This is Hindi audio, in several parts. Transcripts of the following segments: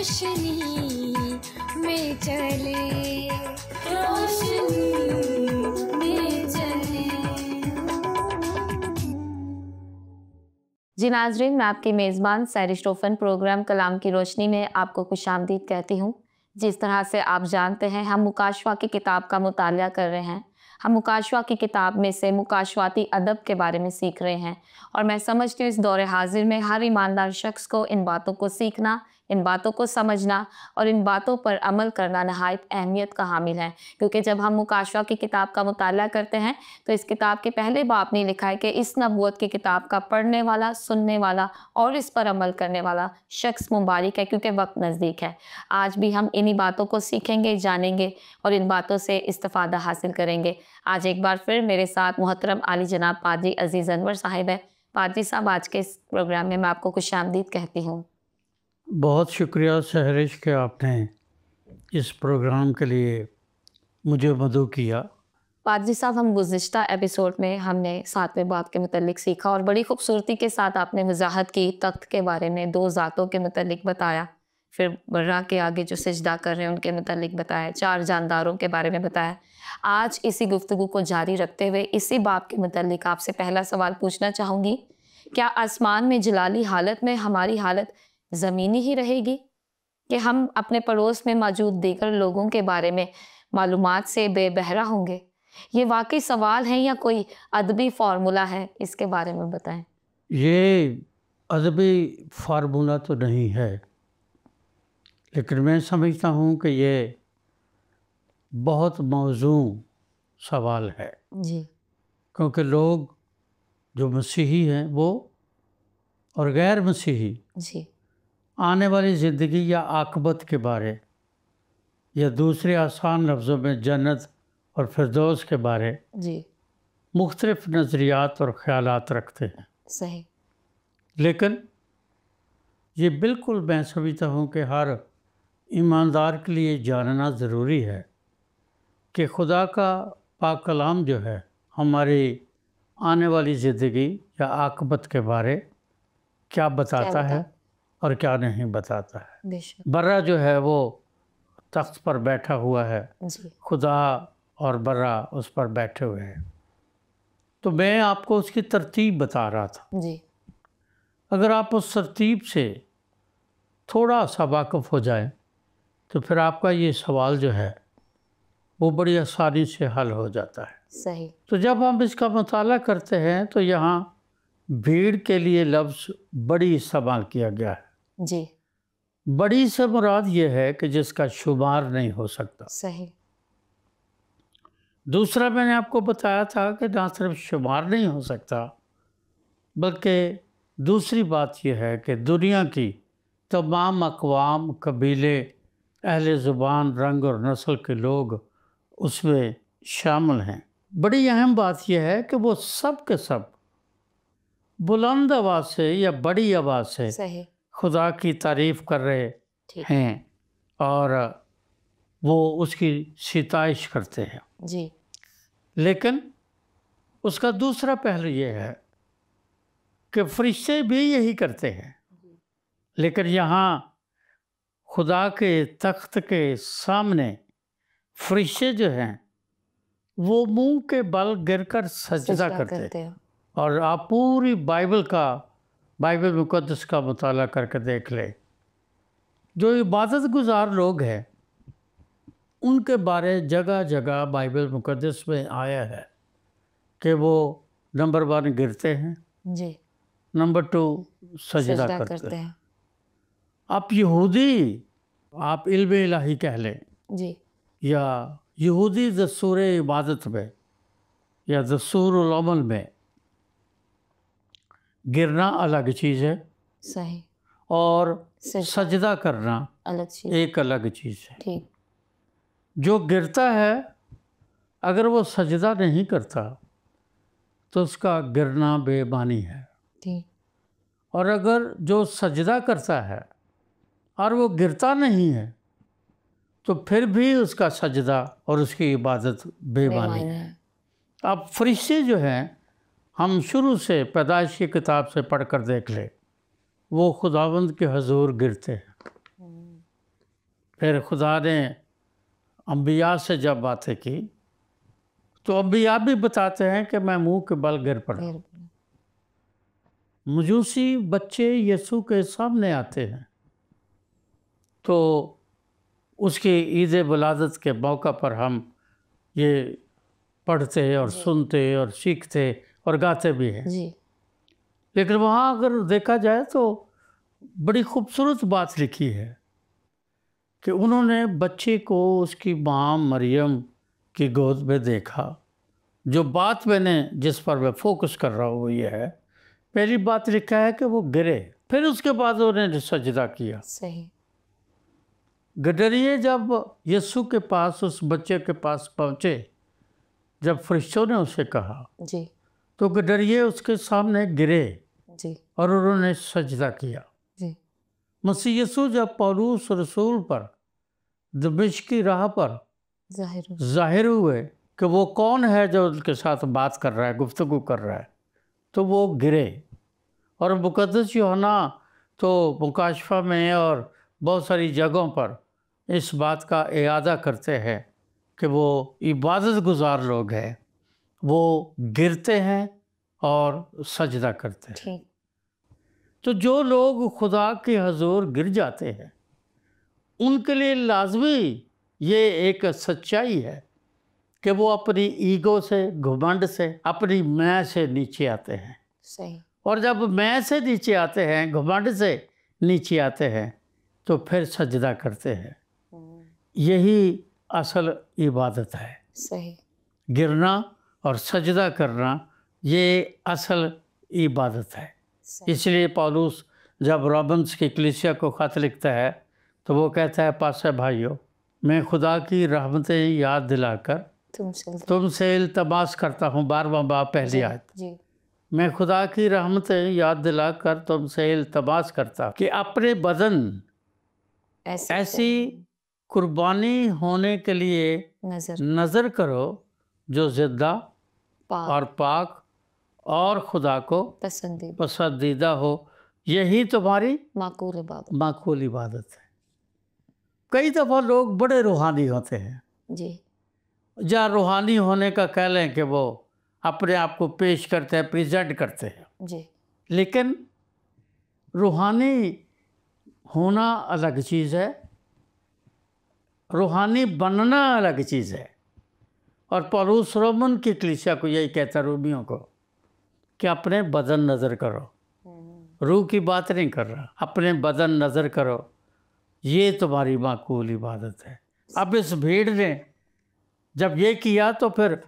रोशनी में चले, रोशनी में चले। जी नाजरीन, मैं आपकी मेज़बान सैरिस्टोफन प्रोग्राम कलाम की रोशनी में आपको खुशामदीद कहती हूँ। जिस तरह से आप जानते हैं, हम मुकाशवा की किताब का मुतालिया कर रहे हैं। हम मुकाशवा की किताब में से मुकाशवाती अदब के बारे में सीख रहे हैं और मैं समझती हूँ इस दौरे हाजिर में हर ईमानदार शख्स को इन बातों को सीखना, इन बातों को समझना और इन बातों पर अमल करना नहायत अहमियत का हामिल है। क्योंकि जब हम मुकाशवा की किताब का मुताला करते हैं तो इस किताब के पहले बाब ने लिखा है कि इस नबूवत की किताब का पढ़ने वाला, सुनने वाला और इस पर अमल करने वाला शख्स मुबारक है, क्योंकि वक्त नज़दीक है। आज भी हम इन्हीं बातों को सीखेंगे, जानेंगे और इन बातों से इस्तिफादा हासिल करेंगे। आज एक बार फिर मेरे साथ मोहतरम आली जनाब पादरी अजीज़ अनवर साहिब है। पादरी साहब, आज के इस प्रोग्राम में मैं आपको खुशामदीद कहती हूँ। बहुत शुक्रिया सहरिश के आपने इस प्रोग्राम के लिए मुझे मदऊ किया। पादरी साहब, हम गुज़िश्ता एपिसोड में हमने 7वें बाब के मुतल्लिक सीखा और बड़ी खूबसूरती के साथ आपने वजाहत की तख्त के बारे में, 2 ज़ातों के मुतल्लिक बताया, फिर बर्रा के आगे जो सजदा कर रहे हैं उनके मुतल्लिक बताया, 4 जानदारों के बारे में बताया। आज इसी गुफ्तगू को जारी रखते हुए इसी बाब के मुतल्लिक आपसे पहला सवाल पूछना चाहूँगी, क्या आसमान में जलाली हालत में हमारी हालत ज़मीनी ही रहेगी कि हम अपने पड़ोस में मौजूद दीगर लोगों के बारे में मालूमात से बेबहरा होंगे? ये वाकई सवाल है या कोई अदबी फार्मूला है? इसके बारे में बताएं। ये अदबी फार्मूला तो नहीं है, लेकिन मैं समझता हूँ कि ये बहुत मौजू सवाल है जी। क्योंकि लोग जो मसीही हैं वो और गैर मसीही जी। आने वाली ज़िंदगी या आक़िबत के बारे या दूसरे आसान लफ्ज़ों में जन्नत और फिरदौस के बारे जी। मुख्तलिफ नज़रियात और ख़यालात रखते हैं। सही। लेकिन ये बिल्कुल मैं समझता हूँ कि हर ईमानदार के लिए जानना ज़रूरी है कि खुदा का पाक कलाम जो है हमारी आने वाली ज़िंदगी या आक़िबत के बारे क्या बताता है और क्या नहीं बताता है। बर्रा जो है वो तख्त पर बैठा हुआ है, खुदा और बर्रा उस पर बैठे हुए हैं। तो मैं आपको उसकी तरतीब बता रहा था जी। अगर आप उस तरतीब से थोड़ा सा वाकिफ़ हो जाए तो फिर आपका ये सवाल जो है वो बड़ी आसानी से हल हो जाता है। सही। तो जब हम इसका मुताला करते हैं तो यहाँ भीड़ के लिए लफ्ज़ बड़ी इस्तेमाल किया गया है। जी। बड़ी से मुराद ये है कि जिसका शुमार नहीं हो सकता। सही। दूसरा मैंने आपको बताया था कि ना सिर्फ शुमार नहीं हो सकता, बल्कि दूसरी बात यह है कि दुनिया की तमाम अक़वाम, कबीले, अहले ज़ुबान, रंग और नस्ल के लोग उसमें शामिल हैं। बड़ी अहम बात यह है कि वो सब के सब बुलंद आवाज़ से या बड़ी आवाज़ से सही। खुदा की तारीफ़ कर रहे हैं और वो उसकी सिताइश करते हैं। जी। लेकिन उसका दूसरा पहलू ये है कि फरिश्ते भी यही करते हैं, लेकिन यहाँ खुदा के तख्त के सामने फरिश्ते जो हैं वो मुंह के बल गिरकर सजदा करते हैं। और आप पूरी बाइबल मुक़द्दस का मुताला करके देख ले, जो इबादत गुज़ार लोग हैं उनके बारे जगह जगह बाइबल मुक़द्दस में आया है कि वो नंबर 1 गिरते हैं जी, नंबर 2 सजदा करते हैं। आप यहूदी, आप इल्म इलाही कह लें जी, या यहूदी दस्तूर इबादत में या दस्तूरुल अमल में गिरना अलग चीज़ है। सही। और सजदा करना अलग चीज़, एक अलग चीज़ है। ठीक। जो गिरता है अगर वो सजदा नहीं करता तो उसका गिरना बेमानी है, ठीक। और अगर जो सजदा करता है और वो गिरता नहीं है तो फिर भी उसका सजदा और उसकी इबादत बेमानी है। अब फरिश्ते जो हैं, हम शुरू से पैदाइश की किताब से पढ़ कर देख ले, वो खुदावंद के हजूर गिरते हैं। फिर खुदा ने अंबिया से जब बातें की तो अंबिया भी बताते हैं कि मैं मुंह के बल गिर पड़ा। फिर मजूसी बच्चे यीशु के सामने आते हैं तो उसकी ईद वलादत के मौका पर हम ये पढ़ते और सुनते और सीखते और गाते भी हैं। जी लेकिन वहाँ अगर देखा जाए तो बड़ी खूबसूरत बात लिखी है कि उन्होंने बच्चे को उसकी माँ मरियम की गोद में देखा। जो बात मैंने जिस पर मैं फोकस कर रहा हूँ वो ये है, पहली बात लिखा है कि वो गिरे, फिर उसके बाद उन्होंने सजदा किया। सही। गडरिये जब यीशु के पास, उस बच्चे के पास पहुँचे, जब फरिश्तों ने उसे कहा जी तो गडरिये उसके सामने गिरे जी और उन्होंने सजदा किया। जी मसीह यीशु जब पौलुस रसूल पर दमिश्क की राह पर जाहिर हुए कि वो कौन है जो उनके साथ बात कर रहा है, गुफ्तगू कर रहा है, तो वो गिरे। और मुकद्दस यूहन्ना तो मुकाशफा में और बहुत सारी जगहों पर इस बात का इयादा करते हैं कि वो इबादत गुजार लोग हैं, वो गिरते हैं और सजदा करते हैं। ठीक। तो जो लोग खुदा के हजूर गिर जाते हैं उनके लिए लाजमी ये एक सच्चाई है कि वो अपनी ईगो से, घमंड से, अपनी मैं से नीचे आते हैं। सही। और जब मैं से नीचे आते हैं, घमंड से नीचे आते हैं, तो फिर सजदा करते हैं। यही असल इबादत है। सही। गिरना और सजदा करना ये असल इबादत है। इसलिए पौलुस जब रोमन्स की कलीसिया को ख़त लिखता है तो वो कहता है, पासे भाइयों, मैं खुदा की रहमतें याद दिलाकर तुमसे इल्तमास करता हूँ। 12वां बाब पहली आयत। जी। मैं खुदा की रहमतें याद दिलाकर तुमसे इल्तमास करता कि अपने बदन ऐसी कुर्बानी होने के लिए नज़र करो जो ज़िंदा और पाक और खुदा को पसंदीदा हो। यही तुम्हारी माकूल इबादत है। कई दफ़ा लोग बड़े रूहानी होते हैं जी, या रूहानी होने का कह लें कि वो अपने आप को पेश करते हैं, प्रेजेंट करते हैं जी। लेकिन रूहानी होना अलग चीज़ है, रूहानी बनना अलग चीज़ है। और पौलुस रोमन की कलीसिया को यही कहता है, रोमियों को, कि अपने बदन नज़र करो। रूह की बात नहीं कर रहा, अपने बदन नज़र करो, ये तुम्हारी माकूल इबादत है। अब इस भीड़ ने जब ये किया तो फिर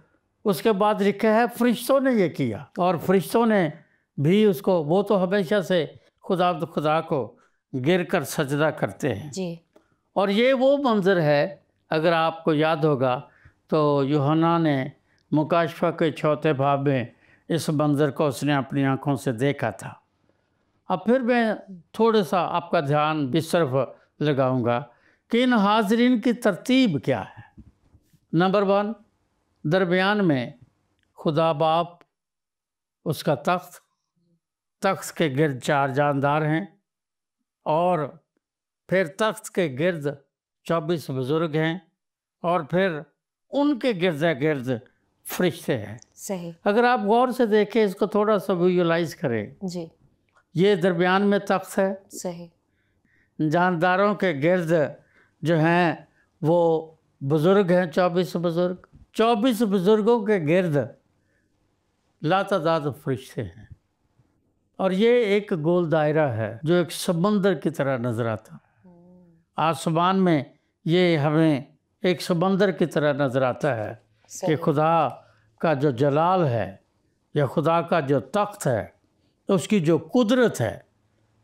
उसके बाद लिखा है फरिश्तों ने ये किया, और फरिश्तों ने भी उसको, वो तो हमेशा से खुदा को गिर कर सजदा करते हैं जी। और ये वो मंज़र है, अगर आपको याद होगा तो यूहन्ना ने मुकाशफा के 4 बाब में इस मंज़र को उसने अपनी आँखों से देखा था। अब फिर मैं थोड़ा सा आपका ध्यान इस तरफ लगाऊंगा कि इन हाजरीन की तरतीब क्या है। नंबर 1, दरमियान में खुदा बाप, उसका तख्त के गिर्द 4 जानदार हैं, और फिर तख्त के गिर्द 24 बुज़ुर्ग हैं, और फिर उनके गिर्द फरिश्ते हैं। सही। अगर आप गौर से देखें, इसको थोड़ा सा विजुअलाइज करें। जी। ये दरमियान में तख्त है। सही। जानदारों के गिर्द जो हैं वो बुज़ुर्ग हैं, 24 बुज़ुर्ग। 24 बुज़ुर्गों के गिर्द लातादाद फरिश्ते हैं, और ये एक गोल दायरा है जो एक समंदर की तरह नज़र आता है। आसमान में ये हमें एक समंदर की तरह नज़र आता है कि खुदा का जो जलाल है या खुदा का जो तख्त है, उसकी जो कुदरत है,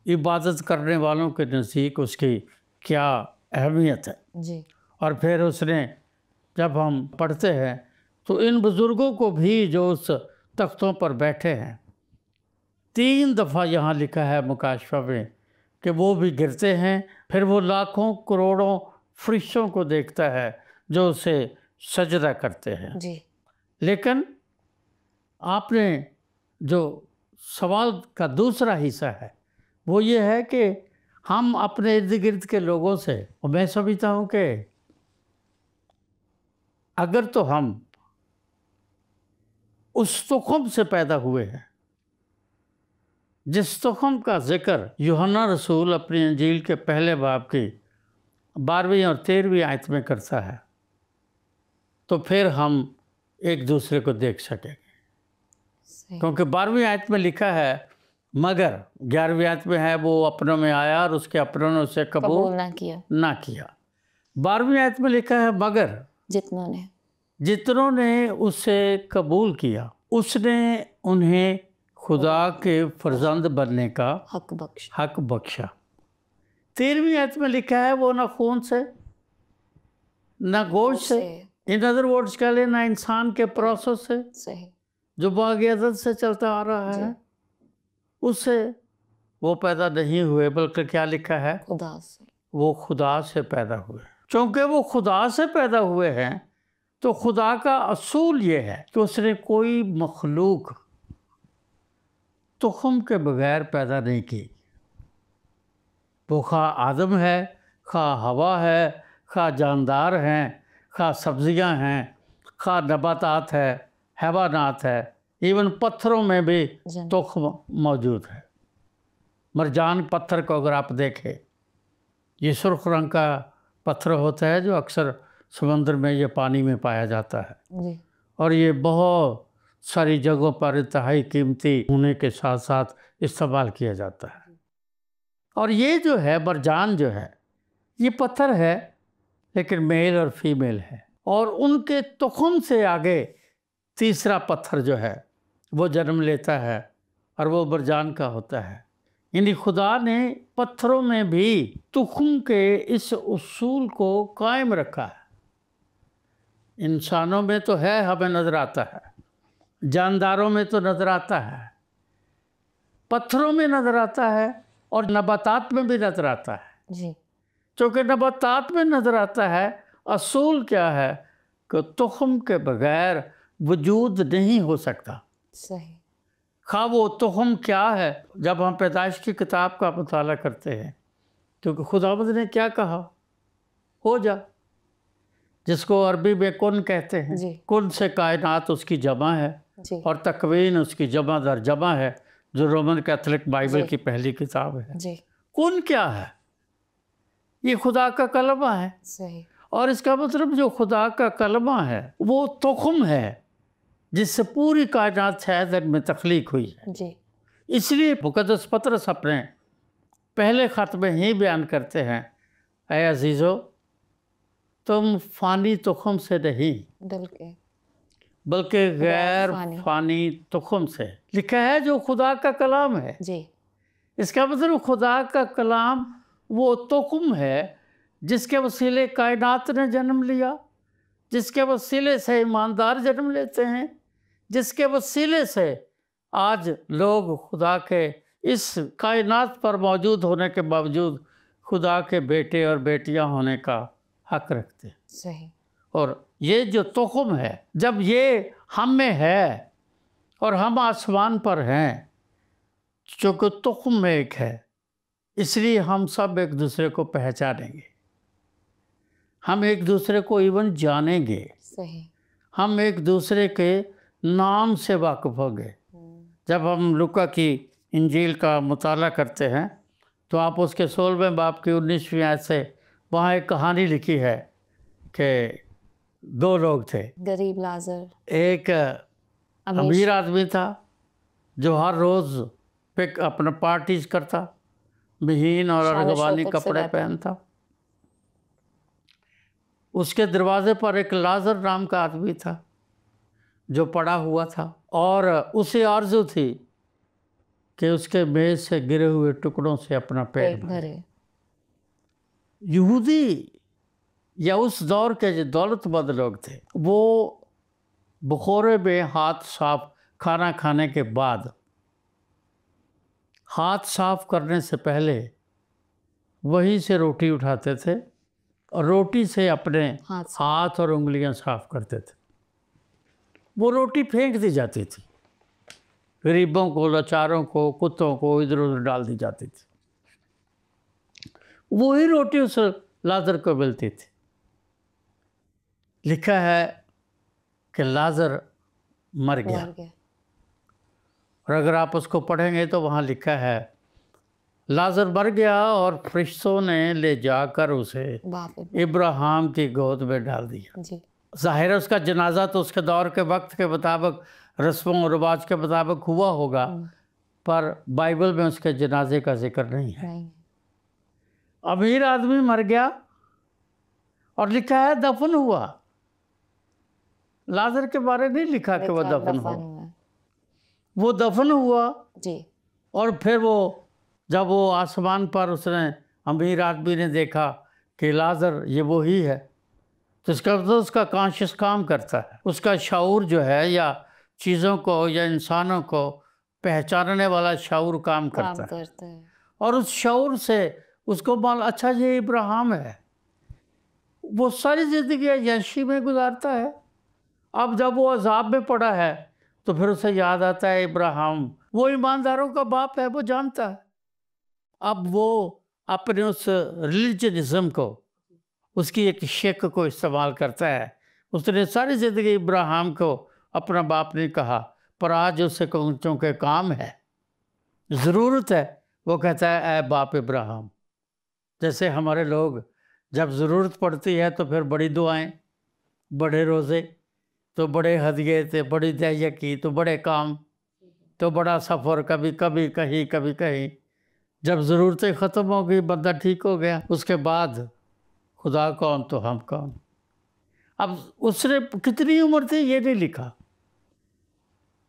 इबादत करने वालों के नज़दीक उसकी क्या अहमियत है जी। और फिर उसने, जब हम पढ़ते हैं तो इन बुज़ुर्गों को भी जो उस तख्तों पर बैठे हैं, 3 दफ़ा यहाँ लिखा है मुकाशफा में कि वो भी गिरते हैं। फिर वो लाखों करोड़ों फरिश्तों को देखता है जो उसे सजदा करते हैं जी। लेकिन आपने जो सवाल का दूसरा हिस्सा है वो ये है कि हम अपने इर्द गिर्द के लोगों से, और मैं समझता हूँ कि अगर तो हम उस तुख़्म से पैदा हुए हैं जिस तुख़्म का जिक्र यूहन्ना रसूल अपनी इंजील के पहले बाब की 12वीं और 13वीं आयत में करता है, तो फिर हम एक दूसरे को देख सकेंगे। क्योंकि 12वीं आयत में लिखा है मगर, 11वीं आयत में है वो अपनों में आया और उसके अपनों ने उसे कबूल ना किया। 12वीं आयत में लिखा है मगर जितनों ने उसे कबूल किया उसने उन्हें खुदा के फर्जंद बनने का हक बख्शा। 13वीं आयत में लिखा है वो ना खून से ना गोश्त से, इन अदर वर्ड्स कह ले ना इंसान के प्रोसेस से जो बागियत से चलता आ रहा है उससे वो पैदा नहीं हुए, बल्कि क्या लिखा है खुदा से, वो खुदा से पैदा हुए। चूँकि वो खुदा से पैदा हुए हैं तो खुदा का असूल ये है कि उसने कोई मखलूक तुख़्म के बगैर पैदा नहीं की। वो खा आदम है, खा हवा है, खा जानदार हैं, खा सब्जियां हैं, खा नबातात है, हैवानात है, इवन पत्थरों में भी तुख़्म मौजूद है। मरजान पत्थर को अगर आप देखें, ये सुर्ख रंग का पत्थर होता है जो अक्सर समंदर में या पानी में पाया जाता है और ये बहुत सारी जगहों पर इंतहाई कीमती होने के साथ साथ इस्तेमाल किया जाता है। और ये जो है मरजान जो है ये पत्थर है लेकिन मेल और फीमेल है, और उनके तुख़्म से आगे तीसरा पत्थर जो है वो जन्म लेता है और वो मरजान का होता है। यानी खुदा ने पत्थरों में भी तुख़्म के इस उसूल को कायम रखा है। इंसानों में तो है, हमें नज़र आता है, जानदारों में तो नज़र आता है, पत्थरों में नज़र आता है और नबातात में भी नज़र आता है जी। क्योंकि नबातात में नज़र आता है असूल क्या है कि तुख़्म के बगैर वजूद नहीं हो सकता। सही। खा वो तुख़्म क्या है, जब हम पैदाइश की किताब का मुताला करते हैं क्योंकि खुदावंद ने क्या कहा, हो जा, जिसको अरबी में कुन कहते हैं। कुन से कायनात उसकी जमा है और तकवीन उसकी जमा दर जमा है, जो रोमन कैथोलिक बाइबल की पहली किताब है जी। कुन क्या है, ये खुदा का कलमा है। सही। और इसका मतलब जो खुदा का कलमा है वो तुख़्म है जिससे पूरी कायनात 6 दिन में तख्लीक हुई है जी। इसलिए मुक़द्दस पतरस अपने पहले ख़त में ही बयान करते हैं, ऐ अजीज़ो तुम फ़ानी तुख़्म से नहीं बल्कि गैर फ़ानी तुख़्म से। लिखा है जो खुदा का कलाम है जी। इसका मतलब खुदा का कलाम वो तुख़्म है जिसके वसीले कायनात ने जन्म लिया, जिसके वसीले से ईमानदार जन्म लेते हैं, जिसके वसीले से आज लोग खुदा के इस कायनात पर मौजूद होने के बावजूद खुदा के बेटे और बेटियां होने का हक रखते हैं। सही। और ये जो तुख़्म है जब ये हम में है और हम आसमान पर हैं, चूँकि तुख़्म में एक है इसलिए हम सब एक दूसरे को पहचानेंगे, हम एक दूसरे को इवन जानेंगे। सही। हम एक दूसरे के नाम से वाकिफ़ होंगे। जब हम लूका की इंजील का मुताला करते हैं तो आप उसके 16वें बाब की 19वीं आयत से वहाँ एक कहानी लिखी है कि 2 लोग थे, गरीब लाज़र, एक अमीर आदमी था जो हर रोज़ अपना पार्टीज करता, महीन और अरगवानी कपड़े पहनता। उसके दरवाजे पर एक लाज़र नाम का आदमी था जो पड़ा हुआ था और उसे आरज़ू थी कि उसके मेज़ से गिरे हुए टुकड़ों से अपना पेट भरे। यहूदी या उस दौर के जो दौलतमंद लोग थे वो बखोरे में हाथ साफ, खाना खाने के बाद हाथ साफ करने से पहले वहीं से रोटी उठाते थे और रोटी से अपने हाथ और उंगलियां साफ करते थे। वो रोटी फेंक दी जाती थी, गरीबों को, लाचारों को, कुत्तों को इधर उधर डाल दी जाती थी। वही रोटी उस लाजर को मिलती थी। लिखा है कि लाजर मर गया, मर गया। और अगर आप उसको पढ़ेंगे तो वहाँ लिखा है लाजर मर गया और फरिश्तों ने ले जाकर उसे बाप रे। इब्राहिम की गोद में डाल दिया। जी। ज़ाहिर है उसका जनाजा तो उसके दौर के वक्त के मुताबिक, रस्मों और रिवाज के मुताबिक हुआ होगा, पर बाइबल में उसके जनाजे का जिक्र नहीं है। नहीं। अमीर आदमी मर गया और लिखा है दफन हुआ। लाजर के बारे नहीं लिखा कि वो दफन हुआ। हुआ। वो दफन हुआ जी। और फिर वो जब वो आसमान पर उसने अमीर आदमी ने देखा कि लाजर ये वही है, तो इसका मतलब उसका कॉन्शियस काम करता है, उसका शऊर जो है या चीज़ों को या इंसानों को पहचानने वाला शऊर काम करता है। और उस शऊर से उसको मान अच्छा ये इब्राहिम है। वो सारी ज़िंदगी यशी में गुजारता है। अब जब वो अजाब में पड़ा है तो फिर उसे याद आता है इब्राहिम वो ईमानदारों का बाप है, वो जानता है। अब वो अपने उस रिलीजनिज्म को, उसकी एक शेक को इस्तेमाल करता है। उसने सारी ज़िंदगी इब्राहिम को अपना बाप नहीं कहा, पर आज उससे चूँकि काम है, ज़रूरत है, वो कहता है ऐ बाप इब्राहिम। जैसे हमारे लोग जब ज़रूरत पड़ती है तो फिर बड़ी दुआएं, बड़े रोज़े, तो बड़े हदिये, तो बड़ी दयाकी, तो बड़े काम, तो बड़ा सफ़र, कभी कभी कहीं कभी कहीं। जब ज़रूरतें ख़त्म हो गई, बंदा ठीक हो गया, उसके बाद खुदा कौन तो हम कौन। अब उसने कितनी उम्र थी ये नहीं लिखा,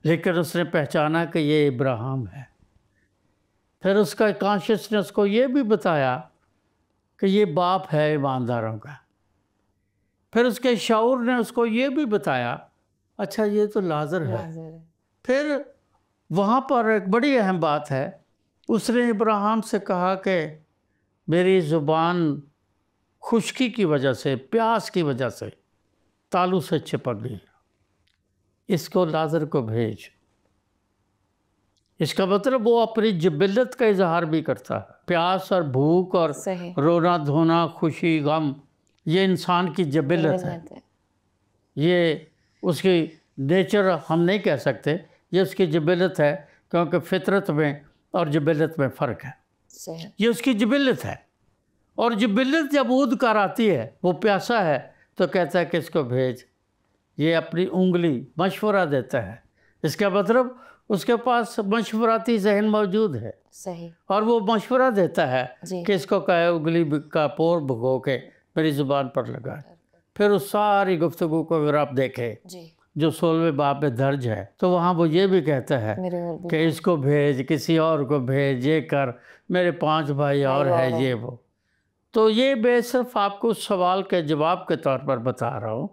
लेकिन उसने पहचाना कि ये इब्राहिम है। फिर उसका कॉन्शियसनेस को ये भी बताया कि ये बाप है ईमानदारों का। फिर उसके शऊर ने उसको ये भी बताया अच्छा ये तो लाजर है। फिर वहाँ पर एक बड़ी अहम बात है, उसने इब्राहिम से कहा कि मेरी ज़ुबान खुश्की की वजह से, प्यास की वजह से तालू से चिपक गई, इसको लाजर को भेज। इसका मतलब वो अपनी जिबिलत का इजहार भी करता है। प्यास और भूख और रोना धोना, खुशी गम, ये इंसान की जिबिलत है। ये उसकी नेचर हम नहीं कह सकते, ये उसकी जिबिलत है, क्योंकि फितरत में और जिबिलत में फ़र्क है। ये उसकी जिबिलत है। और जिबिलत जब ऊद कर आती है, वो प्यासा है, तो कहता है कि इसको भेज। ये अपनी उंगली मशवरा देता है। इसका मतलब उसके पास मशवराती जहन मौजूद है। सही। और वो मशवरा देता है कि इसको कहे उंगली का पोर भगो के मेरी ज़ुबान पर लगा। फिर उस सारी गुफ्तगू को अगर आप देखें जो 16वें बाब में दर्ज है, तो वहाँ वो ये भी कहता है कि इसको भेज, किसी और को भेज, ये कर, मेरे 5 भाई और है, ये वो। तो ये मैं सिर्फ आपको उस सवाल के जवाब के तौर पर बता रहा हूँ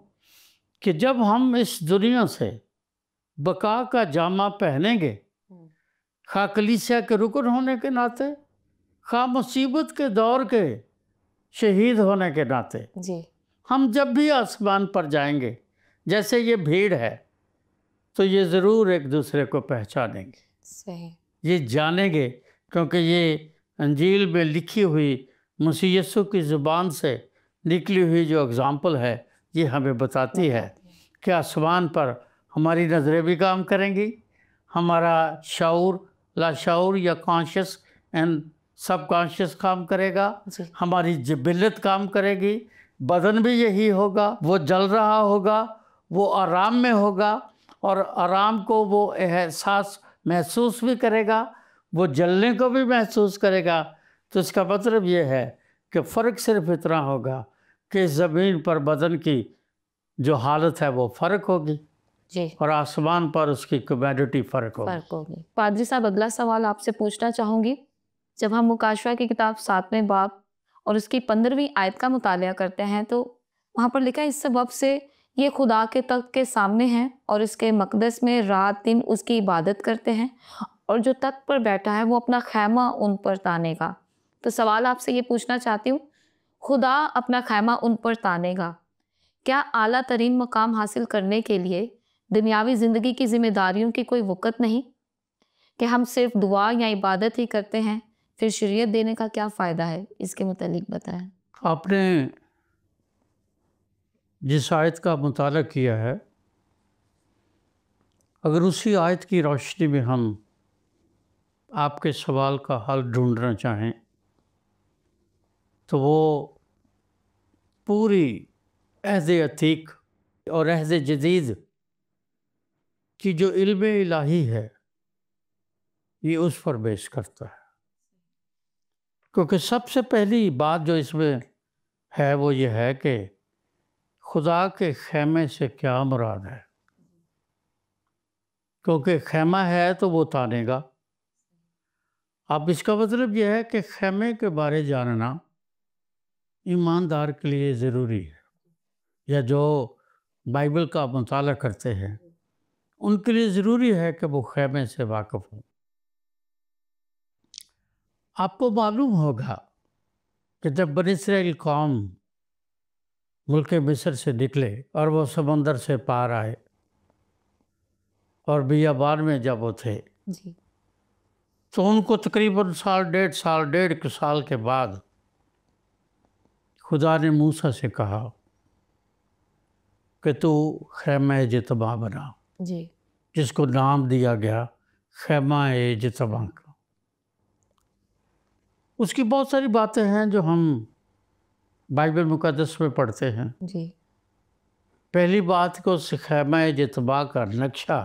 कि जब हम इस दुनिया से बका का जामा पहनेंगे, खा कलीसिया के रुकन होने के नाते, खा मुसीबत के दौर के शहीद होने के नाते, हम जब भी आसमान पर जाएंगे, जैसे ये भीड़ है, तो ये ज़रूर एक दूसरे को पहचानेंगे। सही। ये जानेंगे, क्योंकि ये अंजील में लिखी हुई मसीह यीशु की ज़ुबान से निकली हुई जो एग्ज़ाम्पल है, ये हमें बताती है कि आसमान पर हमारी नज़रें भी काम करेंगी, हमारा शऊर, लाशऊर या कॉन्शियस एंड सब कॉन्शियस काम करेगा, हमारी जिबिलत काम करेगी, बदन भी यही होगा, वो जल रहा होगा, वो आराम में होगा, और आराम को वो एहसास महसूस भी करेगा, वो जलने को भी महसूस करेगा। तो इसका मतलब ये है कि फ़र्क सिर्फ इतना होगा कि ज़मीन पर बदन की जो हालत है वो फ़र्क होगी जी, और आसमान पर उसकी ह्यूमैनिटी फ़र्क होगी। पादरी साहब, अगला सवाल आपसे पूछना चाहूँगी। जब हम मुकाशवा की किताब 7वें बाब और उसकी 15वीं आयत का मुतालिया करते हैं, तो वहाँ पर लिखा है इस सबब से ये खुदा के तख्त के सामने हैं और इसके मकदस में रात दिन उसकी इबादत करते हैं, और जो तख्त पर बैठा है वो अपना खैमा उन पर तानेगा। तो सवाल आपसे ये पूछना चाहती हूँ, खुदा अपना खैमा उन पर तानेगा, क्या आला तरीन मकाम हासिल करने के लिए दुनियावी ज़िंदगी की जिम्मेदारियों की कोई वक़्त नहीं, कि हम सिर्फ दुआ या इबादत ही करते हैं, फिर शरीयत देने का क्या फ़ायदा है, इसके मुतालिक बताएं। आपने जिस आयत का मुताला किया है, अगर उसी आयत की रोशनी में हम आपके सवाल का हल ढूंढना चाहें तो वो पूरी अहद अतीक और अहद जदीद की जो इल्म इलाही है ये उस पर बेस करता है। क्योंकि सबसे पहली बात जो इसमें है वो ये है कि खुदा के खैमे से क्या मुराद है। क्योंकि खैमा है तो वो तानेगा। अब इसका मतलब यह है कि खैमे के बारे जानना ईमानदार के लिए ज़रूरी है, या जो बाइबल का मुताला करते हैं उनके लिए ज़रूरी है कि वो खैमे से वाकिफ़ हों। आपको मालूम होगा कि जब बनी इस्राएल कौम मुल्क मिस्र से निकले और वो समंदर से पार आए और बियाबान में जब वो थे जी। तो उनको तकरीबन डेढ़ के साल के बाद खुदा ने मूसा से कहा कि तू खैमा जितबा बना, जी। जिसको नाम दिया गया खैमा जितबा का। उसकी बहुत सारी बातें हैं जो हम बाइबल मुक़द्दस में पढ़ते हैं। जी। पहली बात को उस खैमा जितबा का नक्शा,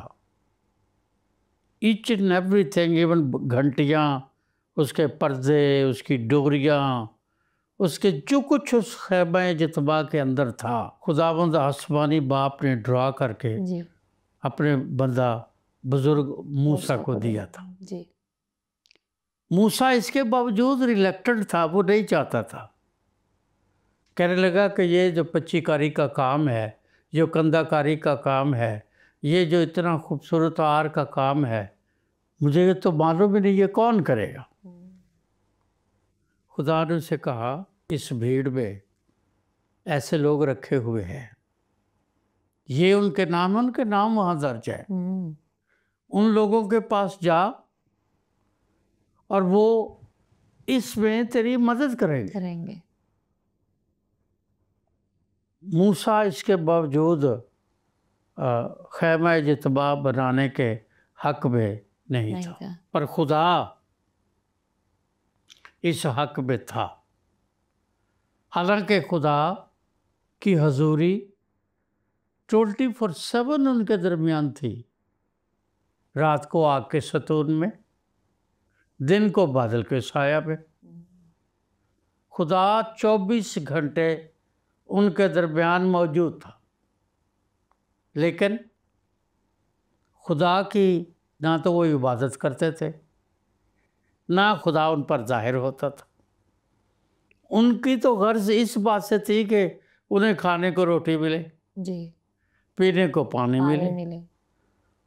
ईच एंड एवरीथिंग, इवन घंटियाँ, उसके पर्दे, उसकी डोरियाँ, उसके जो कुछ उस खैमा जितबा के अंदर था, खुदावंद आसमानी बाप ने ड्रा करके जी। अपने बंदा बुजुर्ग मूसा को दिया था। जी। मूसा इसके बावजूद रिलेक्टेड था, वो नहीं चाहता था। कहने लगा कि ये जो पच्चीकारी का काम है, जो कंदाकारी का काम है, ये जो इतना खूबसूरत आर का काम है, मुझे तो मालूम ही नहीं ये कौन करेगा। खुदा ने उसे कहा इस भीड़ में ऐसे लोग रखे हुए हैं, ये उनके नाम वहाँ दर्ज है, उन लोगों के पास जा और वो इसमें तेरी मदद करेंगे। मूसा इसके बावजूद खैमा जितबा बनाने के हक में नहीं था, पर खुदा इस हक में था। हालांकि खुदा की हजूरी 24/7 उनके दरमियान थी, रात को आग के सतून में, दिन को बादल के साया में। खुदा 24 घंटे उनके दरमियान मौजूद था। लेकिन खुदा की ना तो वो इबादत करते थे, ना खुदा उन पर जाहिर होता था। उनकी तो गर्ज इस बात से थी कि उन्हें खाने को रोटी मिले, जी, पीने को पानी मिले।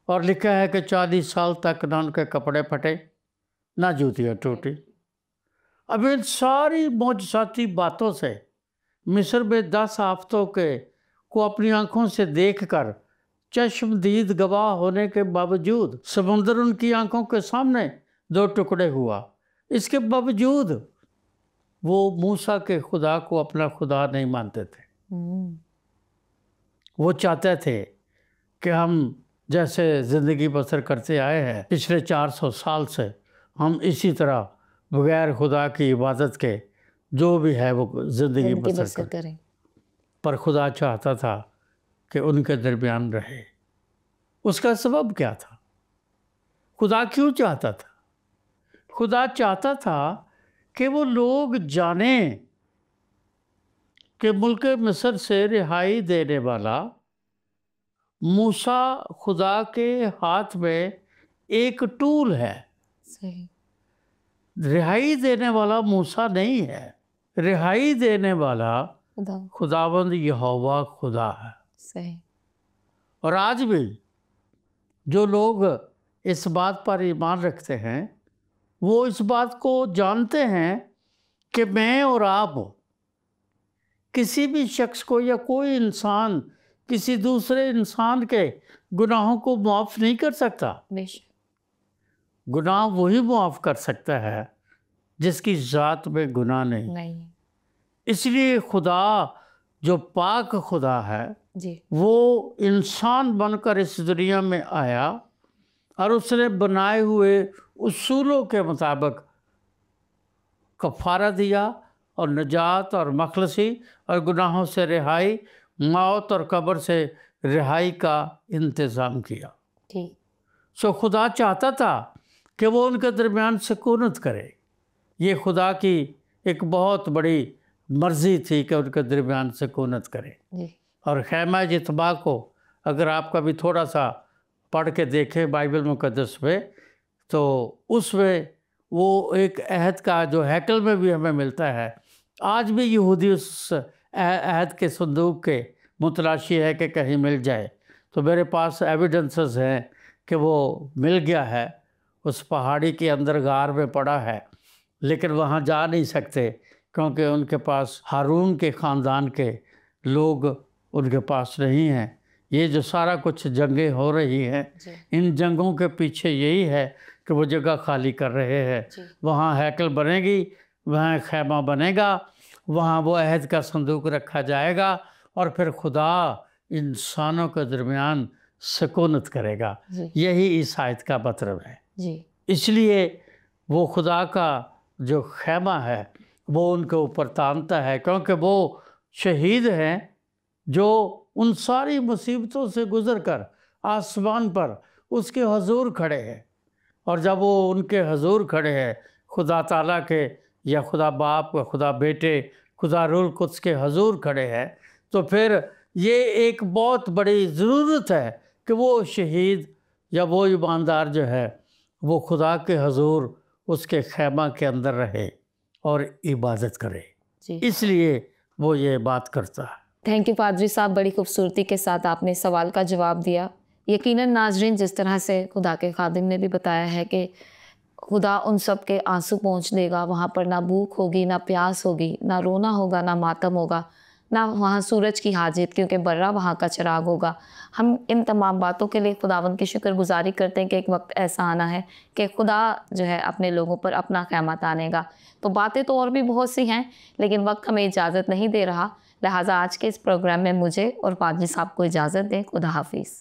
और लिखा है कि 40 साल तक ना उनके कपड़े फटे, ना जूतियाँ टूटी। अब इन सारी मौजसाती बातों से मिस्र में 10 आफतों के को अपनी आंखों से देखकर चश्मदीद गवाह होने के बावजूद समुंदर उनकी आंखों के सामने 2 टुकड़े हुआ। इसके बावजूद वो मूसा के खुदा को अपना खुदा नहीं मानते थे। वो चाहते थे कि हम जैसे ज़िंदगी बसर करते आए हैं पिछले 400 साल से, हम इसी तरह बगैर खुदा की इबादत के जो भी है वो ज़िंदगी बसर करें। पर खुदा चाहता था कि उनके दरमियान रहे। उसका सबब क्या था? खुदा क्यों चाहता था? खुदा चाहता था कि वो लोग जानें कि मुल्क मिस्र से रिहाई देने वाला मूसा खुदा के हाथ में एक टूल है। सही। रिहाई देने वाला मूसा नहीं है, रिहाई देने वाला खुदावंद यहोवा खुदा है। सही। और आज भी जो लोग इस बात पर ईमान रखते हैं वो इस बात को जानते हैं कि मैं और आप किसी भी शख्स को या कोई इंसान किसी दूसरे इंसान के गुनाहों को माफ़ नहीं कर सकता। गुनाह वही माफ़ कर सकता है जिसकी ज़ात में गुनाह नहीं। नहीं। इसलिए खुदा जो पाक खुदा है जी। वो इंसान बनकर इस दुनिया में आया और उसने बनाए हुए उसूलों के मुताबिक कफ़ारा दिया और निजात और मखलसी और गुनाहों से रिहाई, मौत और कब्र से रिहाई का इंतज़ाम किया। जी। सो खुदा चाहता था कि वो उनके दरमियान सुकूनत करे। ये खुदा की एक बहुत बड़ी मर्ज़ी थी कि उनके दरमियान सुकूनत करे। जी। और खैमा जितबा को अगर आप कभी थोड़ा सा पढ़ के देखें बाइबल मुक़द्दस में, तो उसमें वो एक अहद का जो हैकल में भी हमें मिलता है। आज भी यहूदी उस अहद के संदूक के मुतलाशी है कि कहीं मिल जाए, तो मेरे पास एविडेंसेस हैं कि वो मिल गया है, उस पहाड़ी के अंदर गार में पड़ा है, लेकिन वहाँ जा नहीं सकते क्योंकि उनके पास हारून के ख़ानदान के लोग उनके पास नहीं हैं। ये जो सारा कुछ जंगें हो रही हैं, इन जंगों के पीछे यही है कि वो जगह खाली कर रहे हैं। वहाँ हैकल बनेगी, वहाँ खैमा बनेगा, वहाँ वो अहद का संदूक रखा जाएगा और फिर खुदा इंसानों के दरमियान सुकूनत करेगा। यही इस आयत का मतलब है। जी। इसलिए वो खुदा का जो खैमा है वो उनके ऊपर तानता है, क्योंकि वो शहीद हैं जो उन सारी मुसीबतों से गुज़र कर आसमान पर उसके हजूर खड़े हैं। और जब वो उनके हजूर खड़े हैं, खुदा ताला के या खुदा बाप या खुदा बेटे खुदा रूल कुद्स के हजूर खड़े हैं, तो फिर ये एक बहुत बड़ी ज़रूरत है कि वो शहीद या वो ईमानदार जो है वो खुदा के हजूर उसके खैमा के अंदर रहे और इबादत करे। इसलिए वो ये बात करता है। थैंक यू पादरी साहब, बड़ी खूबसूरती के साथ आपने सवाल का जवाब दिया। यकीनन नाजरीन, जिस तरह से खुदा के खादिम ने भी बताया है कि खुदा उन सब के आंसू पोंछ देगा, वहाँ पर ना भूख होगी, ना प्यास होगी, ना रोना होगा, ना मातम होगा, ना वहाँ सूरज की हाजित, क्योंकि बर्रा वहाँ का चिराग होगा। हम इन तमाम बातों के लिए खुदावंद की शुक्रगुजारी करते हैं कि एक वक्त ऐसा आना है कि खुदा जो है अपने लोगों पर अपना क़यामत तानेगा। तो बातें तो और भी बहुत सी हैं, लेकिन वक्त हमें इजाज़त नहीं दे रहा, लिहाजा आज के इस प्रोग्राम में मुझे और पादरी साहब को इजाज़त दें। खुदा हाफिज़।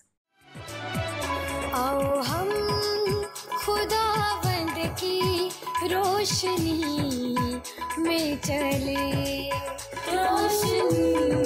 आओ हम खुदावंद की रोशनी में चले, रोशनी